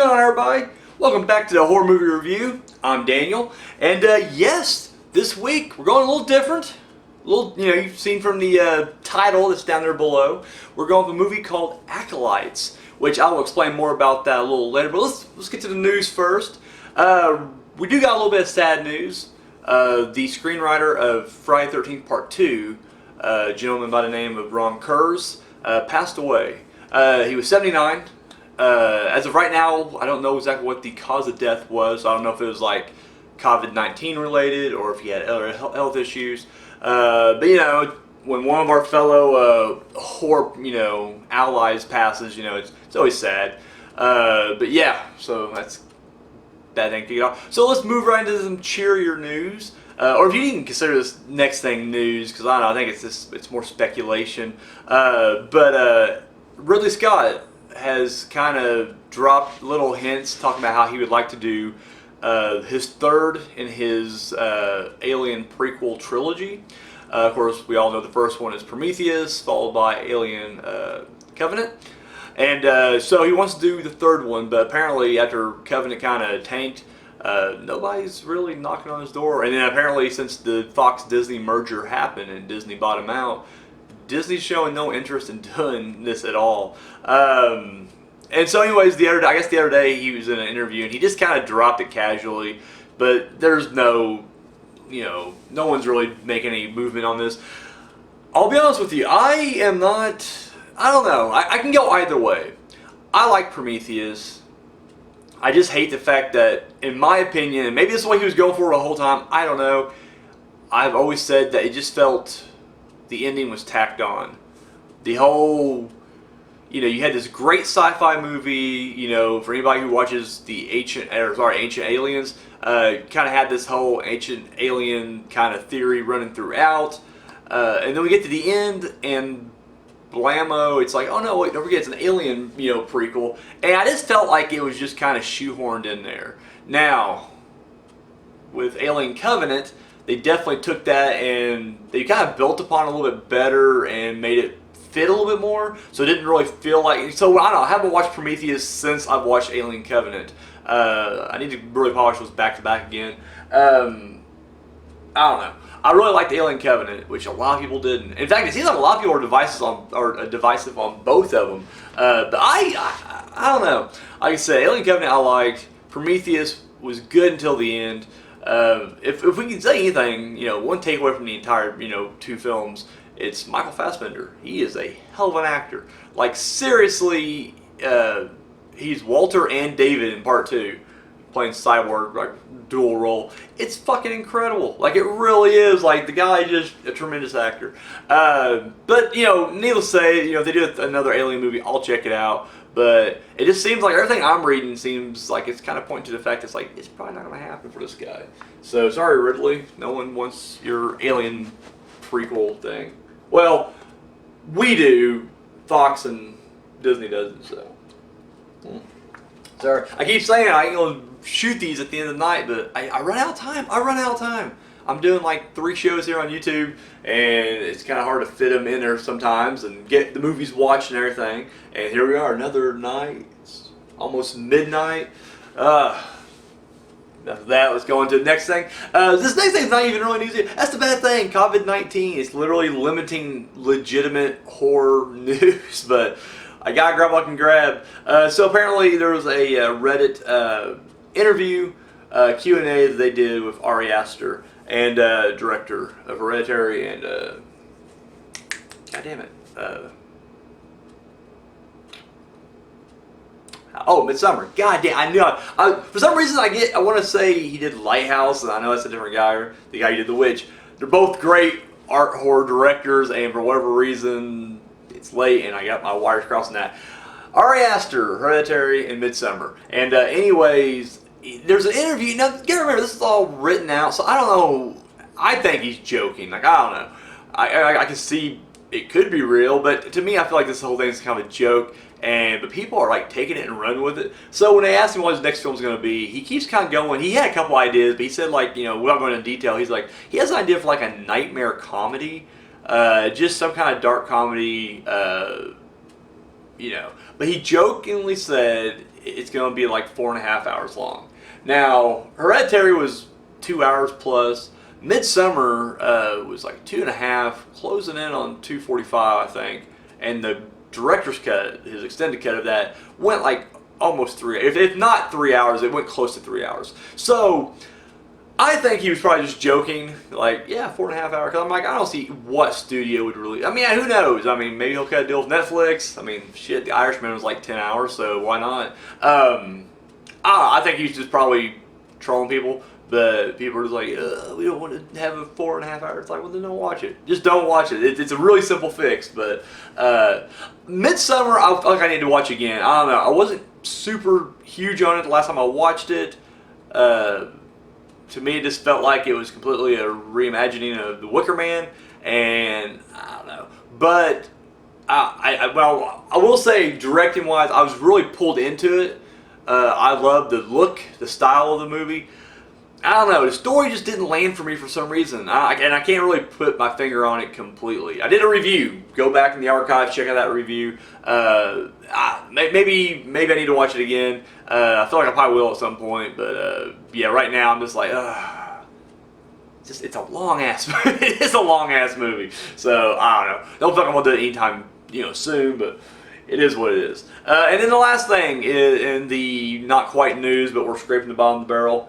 going on, everybody? Welcome back to the Horror Movie Review. I'm Daniel, and yes, this week we're going a little different. You've seen from the title that's down there below. We're going with a movie called Acolytes, which I will explain more about that a little later. But let's get to the news first. We do got a little bit of sad news. The screenwriter of Friday the 13th Part 2, a gentleman by the name of Ron Kurz, passed away. He was 79. As of right now, I don't know exactly what the cause of death was. I don't know if it was like COVID-19 related or if he had other health issues. But you know, when one of our fellow horror, allies passes, it's always sad. But yeah, so that's that thing to get off. So let's move right into some cheerier news. Or if you even consider this next thing news, because I don't know, I think it's more speculation. But Ridley Scott has kind of dropped little hints talking about how he would like to do his third in his Alien prequel trilogy. Of course, we all know the first one is Prometheus, followed by Alien Covenant. And so he wants to do the third one, but apparently after Covenant kind of tanked, nobody's really knocking on his door. And then apparently since the Fox-Disney merger happened and Disney bought him out, Disney's showing no interest in doing this at all. And so anyways, the other day he was in an interview and he just kind of dropped it casually, but there's no one's really making any movement on this. I'll be honest with you, I don't know, I can go either way. I like Prometheus. I just hate the fact that, in my opinion, and maybe this is what he was going for the whole time, I don't know, I've always said that it just felt the ending was tacked on. The whole, you had this great sci-fi movie, for anybody who watches the Ancient Aliens, kind of had this whole ancient alien kind of theory running throughout. And then we get to the end and blammo, it's like, oh no, wait, don't forget it's an Alien, prequel. And I just felt like it was just kind of shoehorned in there. Now, with Alien Covenant, they definitely took that and they kind of built upon it a little bit better and made it fit a little bit more. So it didn't really feel like, so I don't know, I haven't watched Prometheus since I've watched Alien Covenant. I need to really polish those back to back again. I don't know. I really liked Alien Covenant, which a lot of people didn't. In fact, it seems like a lot of people are divisive on both of them. But I don't know. Like I said, Alien Covenant I liked. Prometheus was good until the end. If we can say anything, one takeaway from the entire, two films, it's Michael Fassbender. He is a hell of an actor. Like, seriously, he's Walter and David in Part 2, playing Cyborg, like, dual role. It's fucking incredible. Like, it really is. Like, the guy is just a tremendous actor. But, needless to say, if they do another Alien movie, I'll check it out. But it just seems like everything I'm reading seems like it's kind of pointing to the fact it's like, it's probably not going to happen for this guy. So, sorry, Ridley. No one wants your Alien prequel thing. Well, we do. Fox and Disney doesn't, so. Sorry. I keep saying I ain't going to shoot these at the end of the night, but I run out of time. I'm doing like 3 shows here on YouTube, and it's kind of hard to fit them in there sometimes and get the movies watched and everything. And here we are, another night. It's almost midnight. Enough of that. Let's go on to the next thing. This next thing is not even really news. That's the bad thing. COVID-19 is literally limiting legitimate horror news, but I gotta grab what I can grab. So apparently there was a Reddit interview, Q&A that they did with Ari Aster, and director of Hereditary and Midsommar. God damn, I knew for some reason I want to say he did Lighthouse, and I know that's a different guy, the guy who did The Witch. They're both great art horror directors, and for whatever reason it's late and I got my wires crossing that. Ari Aster, Hereditary and Midsommar. And anyways, there's an interview. Now, you gotta remember, this is all written out, so I don't know. I think he's joking. Like, I don't know. I can see it could be real, but to me, I feel like this whole thing is kind of a joke. But people are like taking it and running with it. So when they asked him what his next film is going to be, he keeps kind of going. He had a couple ideas, but he said, like, without going into detail, he's like, he has an idea for like a nightmare comedy, just some kind of dark comedy. but he jokingly said it's going to be like 4.5 hours long. Now, Hereditary was 2 hours plus. Midsummer was like 2.5, closing in on 2:45, I think. And the director's cut, his extended cut of that, went like almost 3. If not 3 hours, it went close to 3 hours. So I think he was probably just joking, like, yeah, 4.5 hours. Cause I'm like, I don't see what studio would really. I mean, who knows? I mean, maybe he'll cut a deal with Netflix. I mean, shit, The Irishman was like 10 hours, so why not? I think he's just probably trolling people. But people are just like, we don't want to have a 4.5 hours. It's like, well, then don't watch it. Just don't watch it. It's a really simple fix. But Midsummer, I feel like I need to watch again. I don't know. I wasn't super huge on it the last time I watched it. To me, it just felt like it was completely a reimagining of The Wicker Man. And I don't know. But I will say, directing-wise, I was really pulled into it. I love the look, the style of the movie. I don't know, the story just didn't land for me for some reason, and I can't really put my finger on it completely. I did a review. Go back in the archives, check out that review. Maybe I need to watch it again. I feel like I probably will at some point, but yeah, right now I'm just like, it's a long ass movie. It's a long ass movie. So I don't know. Don't feel like I'm gonna do it anytime soon, but it is what it is. And then the last thing in the not quite news, but we're scraping the bottom of the barrel.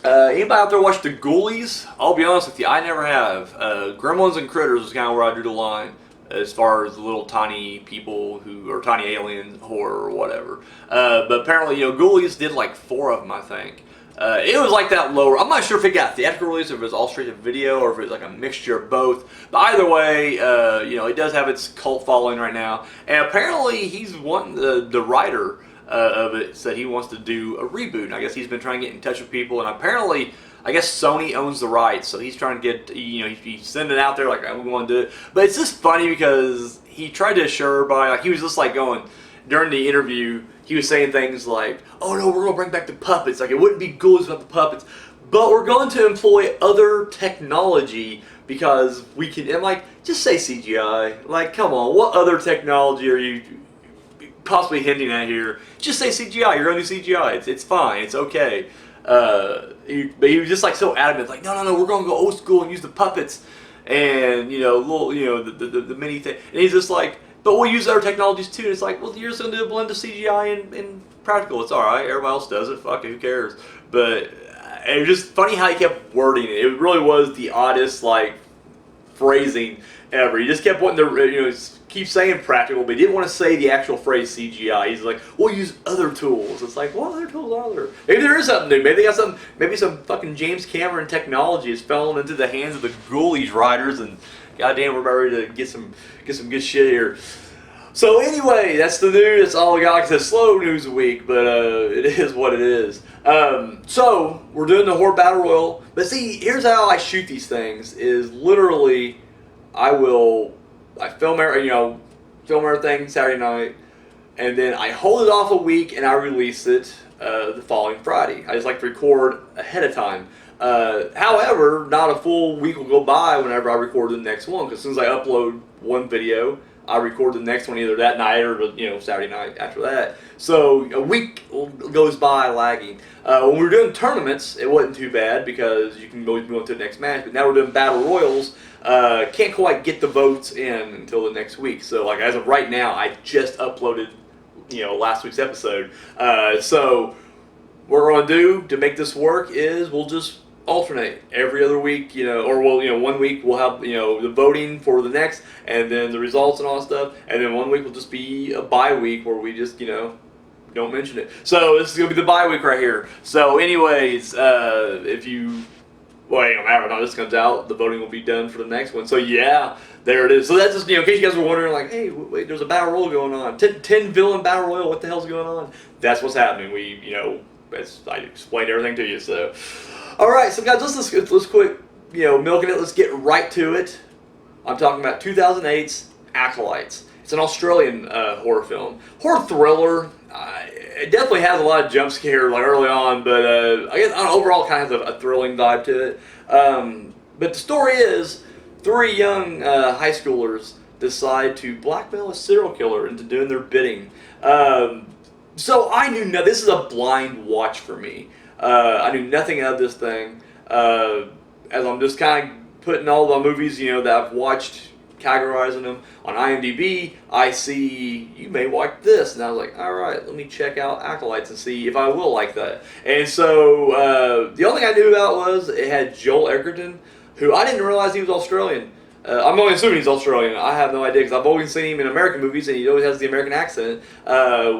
Anybody out there watch the Ghoulies? I'll be honest with you, I never have. Gremlins and Critters is kind of where I drew the line as far as little tiny people who are tiny alien horror or whatever. But apparently, Ghoulies did like 4 of them, I think. It was like that lower. I'm not sure if it got theatrical release, if it was all straight to video, or if it was like a mixture of both. But either way, it does have its cult following right now. And apparently, he's the writer of it said he wants to do a reboot. And I guess he's been trying to get in touch with people, and apparently, I guess Sony owns the rights, so he's trying to get, he's sending it out there like, we want to do it. But it's just funny because he tried to assure everybody, like he was just like going, during the interview, he was saying things like, oh no, we're going to bring back the puppets, like it wouldn't be Ghoulies without the puppets, but we're going to employ other technology because we can, and like, just say CGI, like come on, what other technology are you possibly hinting at here? Just say CGI. You're going to do CGI. It's fine. It's okay. But he was just like so adamant, like no, we're going to go old school and use the puppets and the mini thing. And he's just like, but we'll use other technologies too. And it's like, well, you're just going to do a blend of CGI and practical. It's all right. Everybody else does it. Fuck it. Who cares? But it was just funny how he kept wording it. It really was the oddest like phrasing ever. He just kept wanting to keep saying practical, but he didn't want to say the actual phrase CGI. He's like, we'll use other tools. It's like, what other tools are there? Maybe there is something new. Maybe they got some. Maybe some fucking James Cameron technology has fallen into the hands of the Ghoulies writers, and goddamn, we're about ready to get some good shit here. So anyway, that's the news. That's all I got. Like I said, slow news a week, but it is what it is. So we're doing the horror battle royal. But see, here's how I shoot these things: is literally, I film everything Saturday night, and then I hold it off a week and I release it the following Friday. I just like to record ahead of time. However, not a full week will go by whenever I record the next one, because as soon as I upload one video, I record the next one either that night or Saturday night after that. So a week goes by lagging. When we were doing tournaments, it wasn't too bad because you can always move on to the next match. But now we're doing battle royals. Can't quite get the votes in until the next week. So like as of right now, I just uploaded last week's episode. So what we're gonna do to make this work is we'll just alternate every other week, or we'll, 1 week we'll have, the voting for the next, and then the results and all that stuff, and then 1 week will just be a bye week where we just, don't mention it. So this is gonna be the bye week right here. So anyways, if you, well, it don't matter how this comes out, the voting will be done for the next one. So yeah, there it is. So that's just, in case you guys were wondering, like, hey, wait, there's a battle royal going on, 10 villain battle royal, what the hell's going on? That's what's happening. I explained everything to you, so. Alright, so guys, let's quit, milking it. Let's get right to it. I'm talking about 2008's Acolytes. It's an Australian horror film. Horror thriller. It definitely has a lot of jump scare like early on, but I guess overall kind of has a thrilling vibe to it. But the story is 3 young high schoolers decide to blackmail a serial killer into doing their bidding. So I knew this is a blind watch for me. I knew nothing of this thing. As I'm just kind of putting all the movies, that I've watched, categorizing them on IMDb, I see you may like this, and I was like, all right, let me check out Acolytes and see if I will like that. And so the only thing I knew about was it had Joel Edgerton, who I didn't realize he was Australian. I'm only assuming he's Australian. I have no idea because I've always seen him in American movies, and he always has the American accent,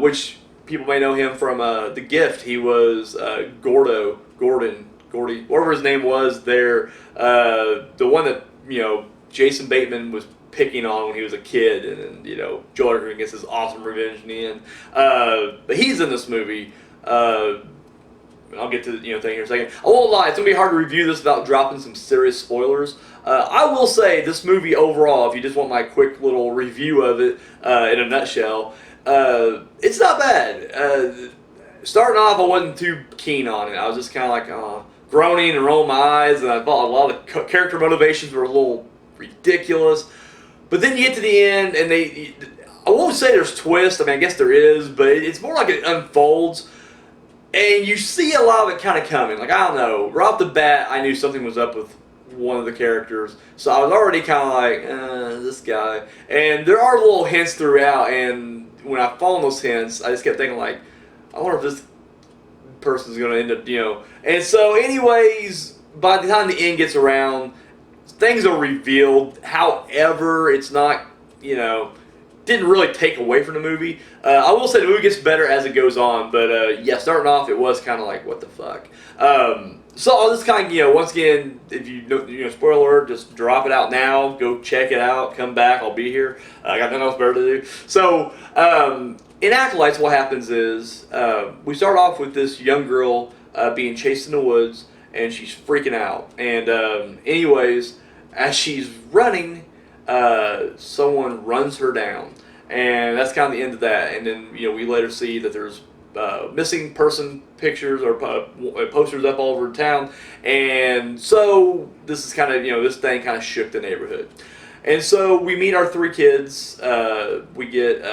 which people may know him from The Gift. He was Gordy, whatever his name was there, the one that, Jason Bateman was picking on when he was a kid, and then, Joel Edgerton gets his awesome revenge in the end. But he's in this movie. I'll get to the thing here in a second. I won't lie, it's going to be hard to review this without dropping some serious spoilers. I will say this movie overall, if you just want my quick little review of it in a nutshell, it's not bad. Starting off, I wasn't too keen on it. I was just kind of like groaning and rolling my eyes, and I thought a lot of the character motivations were a little ridiculous. But then you get to the end, and I won't say there's twists. I mean, I guess there is, but it's more like it unfolds. And you see a lot of it kind of coming. Like, I don't know, right off the bat, I knew something was up with one of the characters. So I was already kind of like, this guy. And there are little hints throughout, and when I follow those hints, I just kept thinking, like, I wonder if this person's going to end up, And so, anyways, by the time the end gets around, things are revealed. However, it's not, didn't really take away from the movie. I will say the movie gets better as it goes on, but yeah, starting off, it was kind of like, what the fuck? So I'll just kind of, once again, if spoiler alert, just drop it out now, go check it out, come back, I'll be here. I got nothing else better to do. So, in Acolytes, what happens is, we start off with this young girl being chased in the woods, and she's freaking out. And anyways, as she's running, someone runs her down, and that's kind of the end of that. And then we later see that there's missing person pictures or posters up all over town, and so this is kind of this thing kind of shook the neighborhood. And so we meet our three kids. We get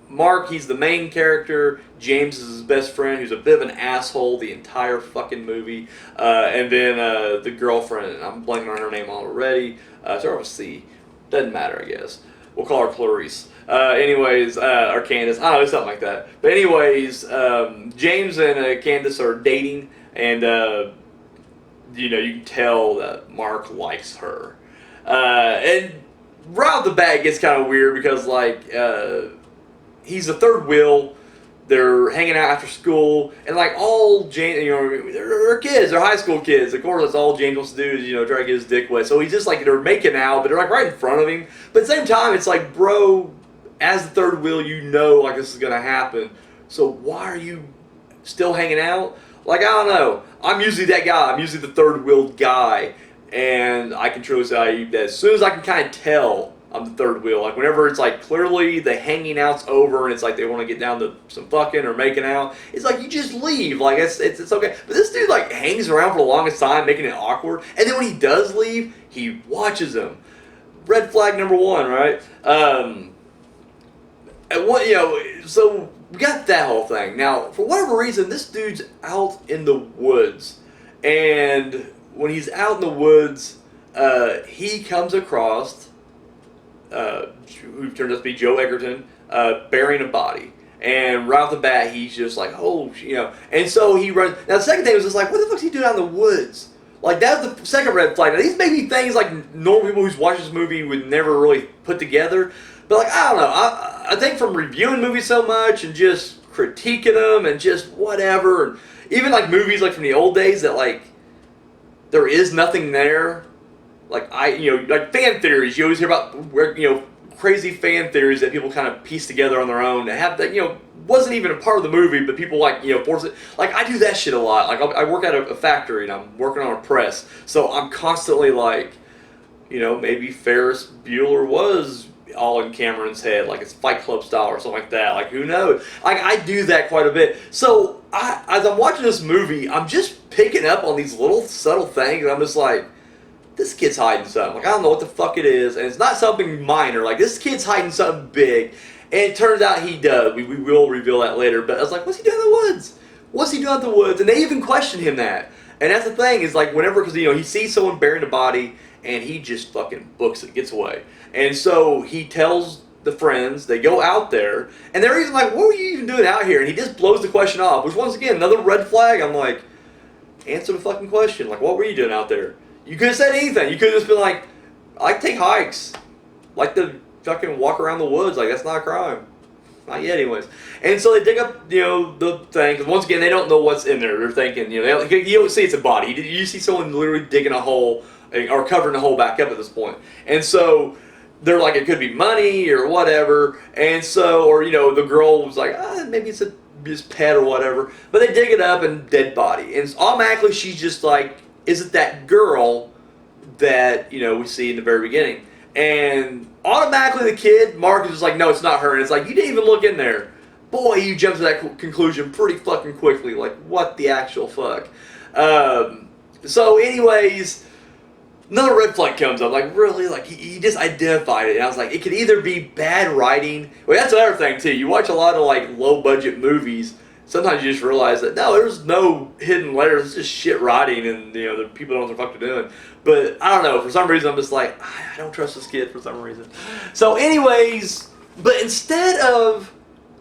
Mark, he's the main character. James is his best friend, who's a bit of an asshole the entire fucking movie. And then the girlfriend, I'm blanking on her name already. It's over with C. Doesn't matter, I guess. We'll call her Clarice. Anyways, or Candace. I don't know, something like that. But anyways, James and Candace are dating, and you can tell that Mark likes her. And right off the bat, it gets kind of weird because, like, he's the third wheel. They're hanging out after school, and like all James, they're kids, they're high school kids. Of course, that's all James wants to do is try to get his dick wet. So he's just like they're making out, but they're like right in front of him. But at the same time, it's like, bro, as the third wheel, like this is gonna happen. So why are you still hanging out? Like, I don't know. I'm usually that guy. I'm usually the third wheeled guy, and I can truly say that as soon as I can kind of tell I'm the third wheel. Like, whenever it's like clearly the hanging out's over and it's like they want to get down to some fucking or making out, it's like you just leave. Like, it's okay. But this dude like hangs around for the longest time, making it awkward. And then when he does leave, he watches him. Red flag number one, right? And what so we got that whole thing. Now, for whatever reason, this dude's out in the woods, and when he's out in the woods, he comes across who turns out to be Joe Edgerton, burying a body. And right off the bat, he's just like, oh, And so he runs. Now, the second thing was just like, what the fuck's he doing out in the woods? Like, that's the second red flag. Now, these may be things like normal people who's watched this movie would never really put together. But, like, I don't know. I think from reviewing movies so much and just critiquing them and just whatever, and even, like, movies, like, from the old days that, like, there is nothing there. Like, like fan theories. You always hear about, crazy fan theories that people kind of piece together on their own that have that, wasn't even a part of the movie, but people like, force it. Like, I do that shit a lot. Like, I work at a factory and I'm working on a press. So I'm constantly like, maybe Ferris Bueller was all in Cameron's head. Like, it's Fight Club style or something like that. Like, who knows? Like, I do that quite a bit. So as I'm watching this movie, I'm just picking up on these little subtle things. And I'm just like, this kid's hiding something. Like, I don't know what the fuck it is, and it's not something minor. Like, this kid's hiding something big, and it turns out he does. We will reveal that later, but I was like, what's he doing in the woods? What's he doing in the woods? And they even question him that. And that's the thing, is like, whenever, because, he sees someone burying a body, and he just fucking books it, gets away. And so he tells the friends, they go out there, and they're even like, what were you even doing out here? And he just blows the question off, which once again, another red flag. I'm like, answer the fucking question. Like, what were you doing out there? You could have said anything. You could have just been like, I like to take hikes. I like to fucking walk around the woods. Like, that's not a crime. Not yet, anyways. And so they dig up, the thing. Because once again, they don't know what's in there. They're thinking, you don't see it's a body. You see someone literally digging a hole or covering the hole back up at this point. And so they're like, it could be money or whatever. And so, or, the girl was like, maybe it's his pet or whatever. But they dig it up and dead body. And automatically she's just like, is it that girl that, we see in the very beginning? And automatically the kid, Mark, is just like, no, it's not her. And it's like, you didn't even look in there. Boy, you jumped to that conclusion pretty fucking quickly. Like, what the actual fuck? So anyways, another red flag comes up. Like, really? Like, he just identified it. And I was like, it could either be bad writing. Well, that's another thing, too. You watch a lot of, like, low-budget movies. Sometimes you just realize that, no, there's no hidden layers. It's just shit writing, and, the people don't know what the fuck they're doing. But, I don't know. For some reason, I'm just like, I don't trust this kid for some reason. So, anyways, but instead of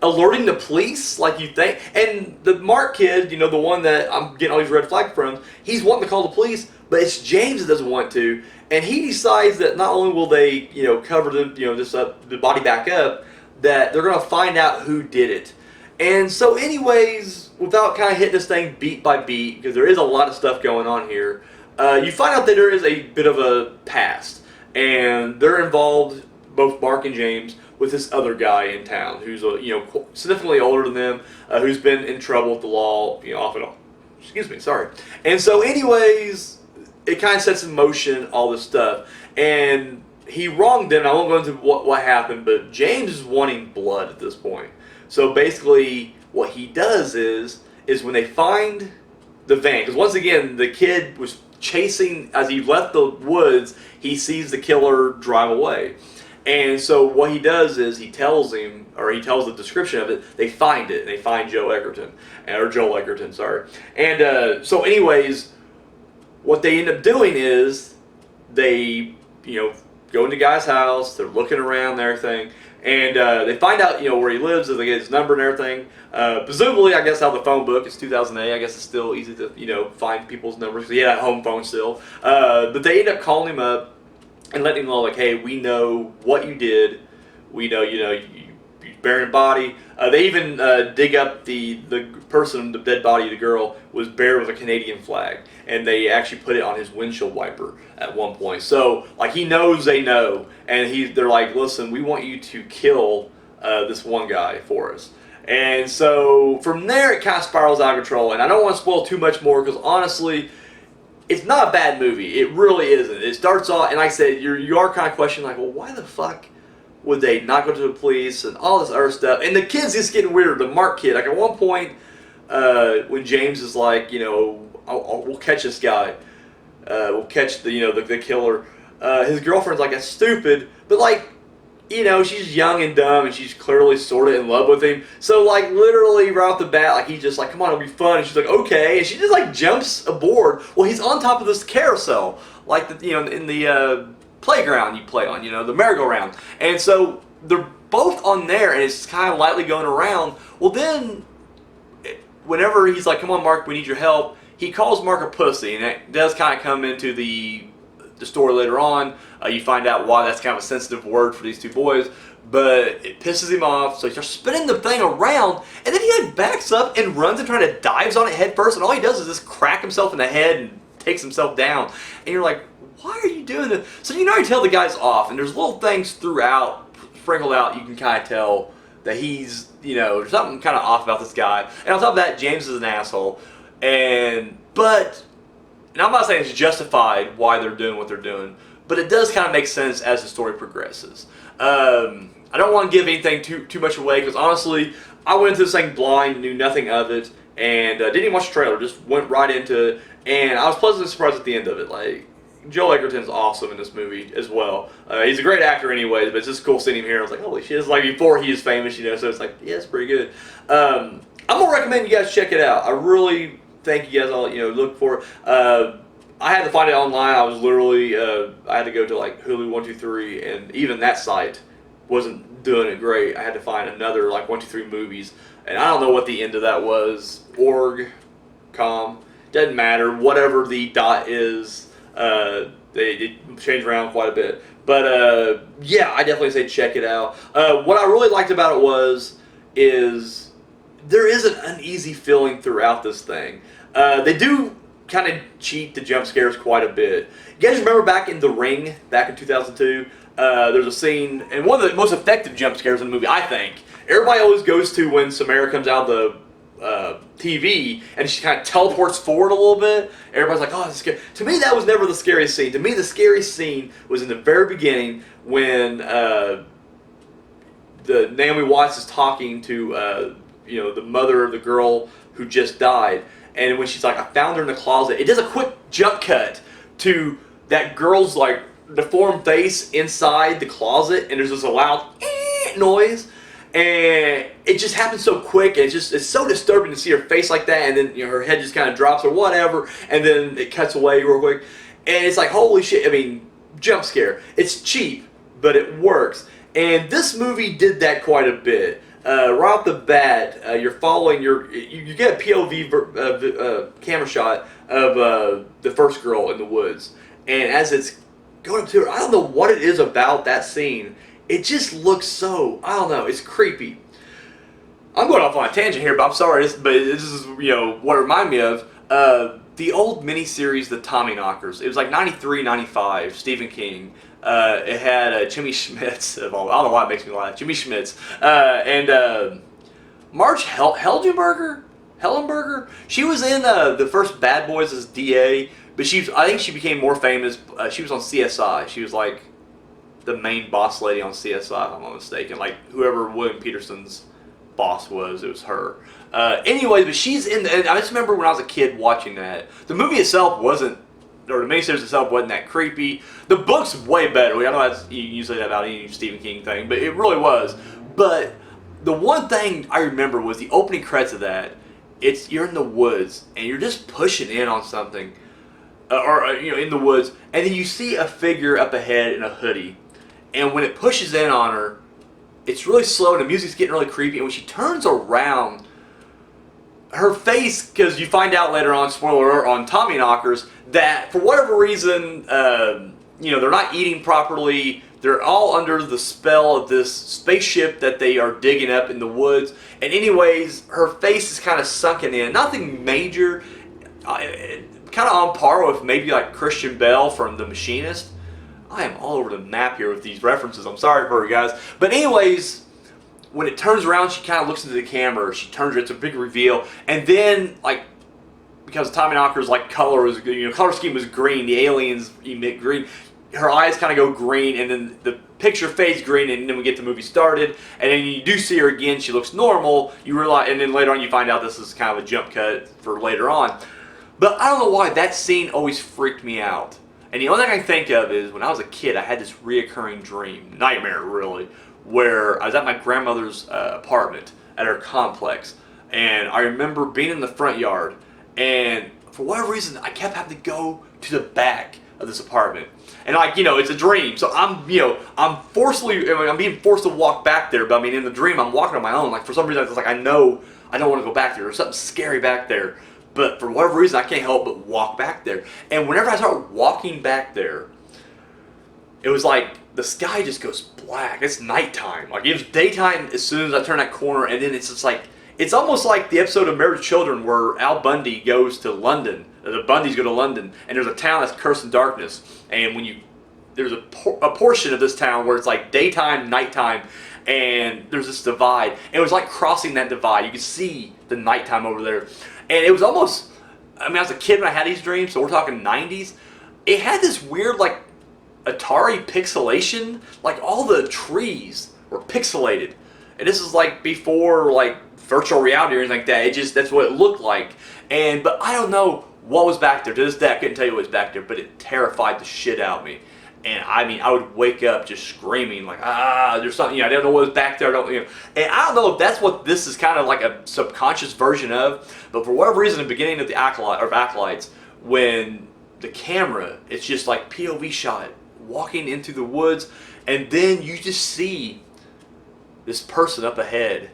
alerting the police, like you think, and the Mark kid, the one that I'm getting all these red flags from, he's wanting to call the police, but it's James that doesn't want to, and he decides that not only will they, cover the body back up, that they're going to find out who did it. And so anyways, without kind of hitting this thing beat by beat, because there is a lot of stuff going on here, you find out that there is a bit of a past, and they're involved, both Mark and James, with this other guy in town who's significantly older than them, who's been in trouble with the law, off and on. Excuse me, sorry. And so anyways, it kind of sets in motion all this stuff, and he wronged them. I won't go into what happened, but James is wanting blood at this point. So basically, what he does is when they find the van, because once again, the kid was chasing, as he left the woods, he sees the killer drive away. And so what he does is he tells the description of it. They find it, and they find Joel Egerton, sorry. And so anyways, what they end up doing is they, go into the guy's house. They're looking around and everything, and they find out, where he lives. They get his number and everything. Presumably, I guess, out of the phone book. It's 2008. I guess it's still easy to, find people's numbers because he had a home phone still. But they end up calling him up and letting him know, like, hey, we know what you did. We know, you buried a body. They even dig up the person, the dead body of the girl, was buried with a Canadian flag. And they actually put it on his windshield wiper at one point. So, like, he knows they know. And they're like, listen, we want you to kill this one guy for us. And so, from there, it kind of spirals out of control. And I don't want to spoil too much more because, honestly, it's not a bad movie. It really isn't. It starts off, and like I said, you are kind of questioning, like, well, why the fuck would they not go to the police and all this other stuff? And the kid's just getting weirder. The Mark kid, like, at one point, when James is like, we'll catch this guy. We'll catch the killer. His girlfriend's like, that's stupid, but like, she's young and dumb, and she's clearly sort of in love with him. So, like, literally right off the bat, like, he's just like, come on, it'll be fun. And she's like, okay. And she just, like, jumps aboard. Well, he's on top of this carousel, like, in the playground you play on, the merry-go-round. And so they're both on there, and it's kind of lightly going around. Well, then, whenever he's like, come on, Mark, we need your help, he calls Mark a pussy, and it does kind of come into the story later on. You find out why that's kind of a sensitive word for these two boys, but it pisses him off, so he starts spinning the thing around, and then he like backs up and runs and trying to dives on it head first, and all he does is just crack himself in the head and takes himself down. And you're like, why are you doing this? So you tell the guy's off, and there's little things throughout, sprinkled out, you can kind of tell that he's, there's something kind of off about this guy. And on top of that, James is an asshole. And I'm not saying it's justified why they're doing what they're doing, but it does kind of make sense as the story progresses. I don't want to give anything too much away, because honestly, I went into this thing blind, knew nothing of it, and didn't even watch the trailer, just went right into it, and I was pleasantly surprised at the end of it. Like, Joel Edgerton's awesome in this movie as well. He's a great actor anyways, but it's just cool seeing him here. I was like, holy shit, it's like before he was famous, so it's like, yeah, it's pretty good. I'm going to recommend you guys check it out. I really think you guys all, look for it. I had to find it online. I was literally, I had to go to like Hulu 123, and even that site wasn't doing it great. I had to find another like 123 movies, and I don't know what the end of that was. Org, com, doesn't matter. Whatever the dot is, they changed around quite a bit. But yeah, I definitely say check it out. What I really liked about it is there is an uneasy feeling throughout this thing. They do kind of cheat the jump scares quite a bit. You guys remember back in The Ring, back in 2002, there's a scene, and one of the most effective jump scares in the movie, I think, everybody always goes to when Samara comes out of the TV and she kind of teleports forward a little bit. Everybody's like, oh, that's scary. To me, that was never the scariest scene. To me, the scariest scene was in the very beginning when the Naomi Watts is talking to the mother of the girl who just died. And when she's like, I found her in the closet, it does a quick jump cut to that girl's like deformed face inside the closet, and there's this loud noise, and it just happens so quick, and it's so disturbing to see her face like that, and then her head just kind of drops or whatever, and then it cuts away real quick, and it's like, holy shit. I mean, jump scare. It's cheap, but it works, and this movie did that quite a bit. Right off the bat, you're following you get a POV camera shot of the first girl in the woods, and as it's going up to her, I don't know what it is about that scene. It just looks so, I don't know, it's creepy. I'm going off on a tangent here, but I'm sorry, but this is what it reminded me of. The old miniseries, The Tommyknockers. It was like 93, 95, Stephen King. It had Jimmy Schmitz of all. I don't know why it makes me laugh. Jimmy Schmitz and Marge Hellenberger. She was in the first Bad Boys as DA, but I think she became more famous. She was on CSI. She was like the main boss lady on CSI, if I'm not mistaken. Like whoever William Peterson's boss was, it was her. Anyways, but she's in. And I just remember when I was a kid watching that. The movie itself wasn't. Or the miniseries itself wasn't that creepy. The book's way better. I know that's, you say that about any Stephen King thing, but it really was. But the one thing I remember was the opening credits of that. You're in the woods and you're just pushing in on something, in the woods, and then you see a figure up ahead in a hoodie, and when it pushes in on her, it's really slow and the music's getting really creepy. And when she turns around, her face, because you find out later on, spoiler alert, on Tommyknockers, that for whatever reason, they're not eating properly. They're all under the spell of this spaceship that they are digging up in the woods. And anyways, her face is kind of sunken in. Nothing major. Kind of on par with maybe like Christian Bale from The Machinist. I am all over the map here with these references. I'm sorry for you guys. But anyways, when it turns around, she kind of looks into the camera. She turns, it's a big reveal. And then, like, because Tommyknockers, like, color scheme was green. The aliens emit green. Her eyes kind of go green, and then the picture fades green, and then we get the movie started. And then you do see her again. She looks normal. You realize, and then later on you find out this is kind of a jump cut for later on. But I don't know why that scene always freaked me out. And the only thing I can think of is when I was a kid, I had this reoccurring dream, nightmare really, where I was at my grandmother's apartment at her complex, and I remember being in the front yard, and for whatever reason, I kept having to go to the back of this apartment, and it's a dream, so I'm being forced to walk back there, but in the dream, I'm walking on my own. Like for some reason, it's like I know I don't want to go back there. There's something scary back there, but for whatever reason, I can't help but walk back there. And whenever I start walking back there, it was like the sky just goes black. It's nighttime. Like it was daytime as soon as I turn that corner, and then it's just like, it's almost like the episode of Married with Children where Al Bundy goes to London. The Bundys go to London, and there's a town that's cursed in darkness. And there's a portion of this town where it's like daytime, nighttime, and there's this divide. And it was like crossing that divide. You could see the nighttime over there. And it was almost, I was a kid when I had these dreams, so we're talking 90s. It had this weird, like, Atari pixelation. Like, all the trees were pixelated. And this is, like, before, like, virtual reality or anything like that. That's what it looked like. But I don't know what was back there. To this day, I couldn't tell you what was back there, but it terrified the shit out of me. And I mean, I would wake up just screaming like, there's something, I don't know what was back there. And I don't know if that's what this is kind of like a subconscious version of, but for whatever reason, at the beginning of the Acolytes, when the camera, it's just like POV shot, walking into the woods, and then you just see this person up ahead.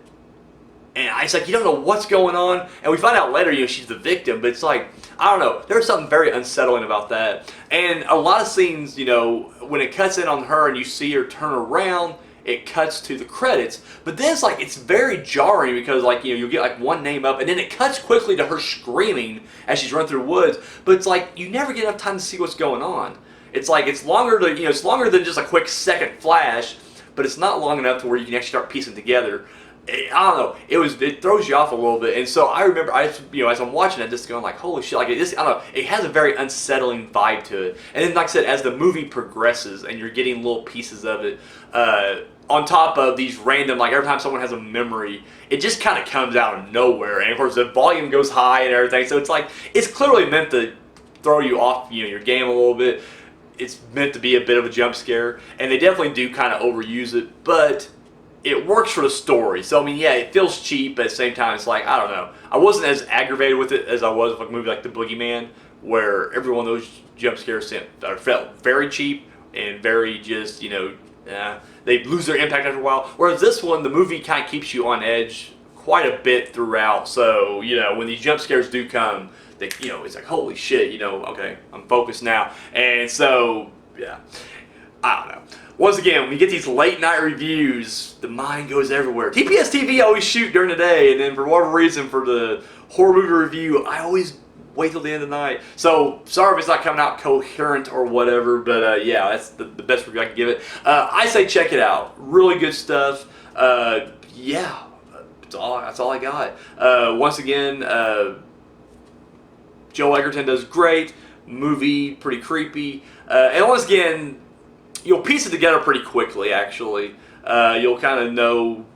And it's like, you don't know what's going on. And we find out later, she's the victim. But it's like, I don't know. There's something very unsettling about that. And a lot of scenes, when it cuts in on her and you see her turn around, it cuts to the credits. But then it's like, it's very jarring because like, you'll get like one name up and then it cuts quickly to her screaming as she's running through the woods. But it's like, you never get enough time to see what's going on. It's like, it's longer than just a quick second flash, but it's not long enough to where you can actually start piecing together. I don't know. It throws you off a little bit, and so I remember, as I'm watching it, just going like, "Holy shit!" Like this, I don't know. It has a very unsettling vibe to it. And then, like I said, as the movie progresses, and you're getting little pieces of it, on top of these random, like every time someone has a memory, it just kind of comes out of nowhere. And of course, the volume goes high and everything. So it's like it's clearly meant to throw you off, your game a little bit. It's meant to be a bit of a jump scare, and they definitely do kind of overuse it, but it works for the story. So I mean, yeah, it feels cheap, but at the same time, it's like, I don't know. I wasn't as aggravated with it as I was with a movie like The Boogeyman, where every one of those jump scares felt very cheap and very just, they lose their impact after a while. Whereas this one, the movie kind of keeps you on edge quite a bit throughout. So, when these jump scares do come, it's like, holy shit, okay, I'm focused now. And so, yeah, I don't know. Once again, when you get these late night reviews, the mind goes everywhere. TPS TV always shoot during the day, and then for whatever reason, for the horror movie review, I always wait till the end of the night. So, sorry if it's not coming out coherent or whatever, but yeah, that's the best review I can give it. I say check it out. Really good stuff. Yeah, that's all I got. Once again, Joel Egerton does great. Movie, pretty creepy. And once again, you'll piece it together pretty quickly, actually. You'll kind of know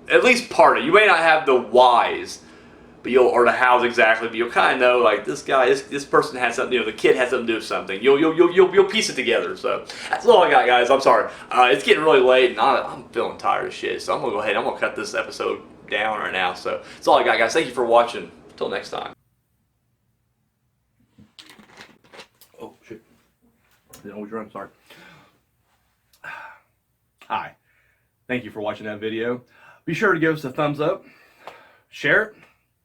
at least part of it. You may not have the whys, or the hows exactly, but you'll kind of know, like, this guy, this person has something, the kid has something to do with something. You'll piece it together. So that's all I got, guys. I'm sorry. It's getting really late, and I'm feeling tired of shit. So I'm gonna go ahead. I'm gonna cut this episode down right now. So that's all I got, guys. Thank you for watching. Until next time. Oh shit! Didn't know which one. Sorry. Hi. Thank you for watching that video. Be sure to give us a thumbs up, share it,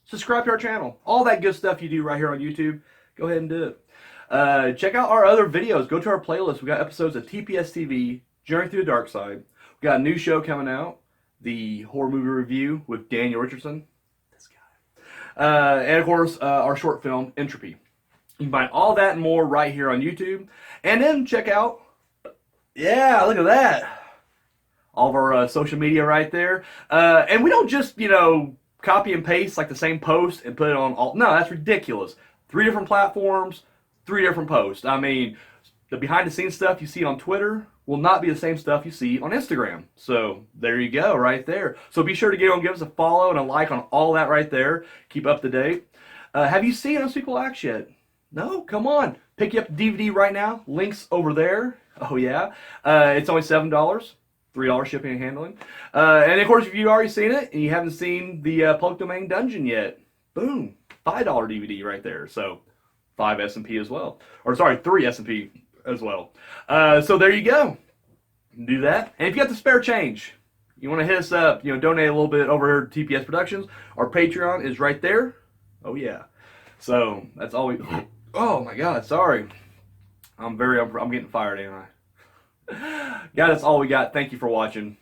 subscribe to our channel. All that good stuff you do right here on YouTube, go ahead and do it. Check out our other videos. Go to our playlist. We got episodes of TPS TV, Journey Through the Dark Side. We got a new show coming out, the horror movie review with Daniel Richardson. This guy. And of course, our short film, Entropy. You can find all that and more right here on YouTube. And then check out, yeah, look at that. All of our social media right there. And we don't just, copy and paste like the same post and put it on all. No, that's ridiculous. 3 different platforms, 3 different posts. I mean, the behind the scenes stuff you see on Twitter will not be the same stuff you see on Instagram. So there you go right there. So be sure to give us a follow and a like on all that right there. Keep up to date. Have you seen Unspeakable Acts yet? No? Come on. Pick you up the DVD right now. Links over there. Oh yeah. It's only $7. $3 shipping and handling. And of course, if you've already seen it and you haven't seen the public domain dungeon yet, boom, $5 DVD right there. So 5 S&P as well. Or sorry, 3 S&P as well. So there you go. Do that. And if you got the spare change, you want to hit us up, donate a little bit over here to TPS Productions. Our Patreon is right there. Oh yeah. So that's all we. Oh my God, sorry. I'm getting fired, ain't I? Guys, that's all we got. Thank you for watching.